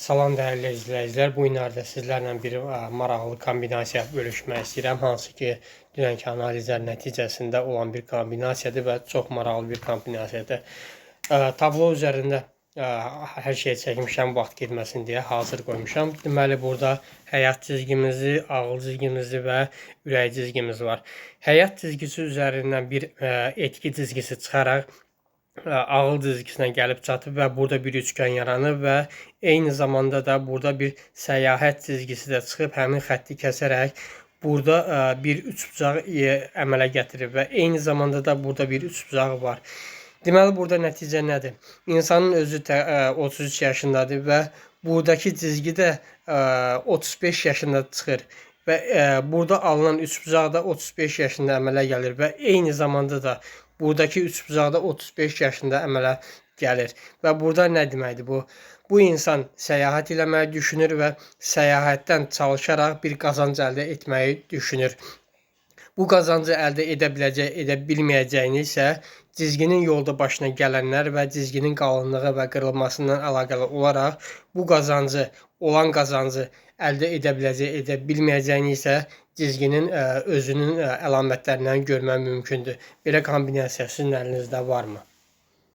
Salam dəyərli izləyicilər. Bu günlərdə sizlərlə bir maraqlı kombinasiya bölüşmək istəyirəm. Hansı ki, dünənki analizlər nəticəsində olan bir kombinasiyadır və çox maraqlı bir kombinasiyadır. Tablo üzərində hər şeyi çəkmişəm vaxt getməsin deyə hazır qoymuşam. Deməli, burada həyat cizgimizi, ağıl cizgimizi və ürək cizgimiz var. Həyat cizgisi üzərindən bir etki cizgisi çıxaraq ağıl cizgisinə gəlib çatıb və burada bir üçgən yaranır və eyni zamanda da burada bir səyahət cizgisi də çıxıb həmin xətti kəsərək burada bir üçbucaq əmələ gətirir və eyni zamanda da burada bir üçbucağı var. Deməli, burada nəticə nədir? İnsanın özü 33 yaşındadır və buradakı cizgi də 35 yaşında çıxır. Və burada alınan üçbucaq da 35 yaşında əmələ gəlir və eyni zamanda da buradakı üçbucaq da 35 yaşında əmələ gəlir. Və burada nə deməkdir bu? Bu insan səyahət eləməyi düşünür və səyahətdən çalışaraq bir qazanc əldə etməyi düşünür. Bu qazancı əldə edə biləcək, edə bilməyəcəyini isə cizginin yolda başına gələnlər və cizginin qalınlığı və qırılmasından əlaqəli olaraq bu qazancı, olan qazancı əldə edə biləcək, edə bilməyəcəyini isə cizginin özünün əlamətlərindən görmək mümkündür. Belə kombinasiya sizin əlinizdə varmı?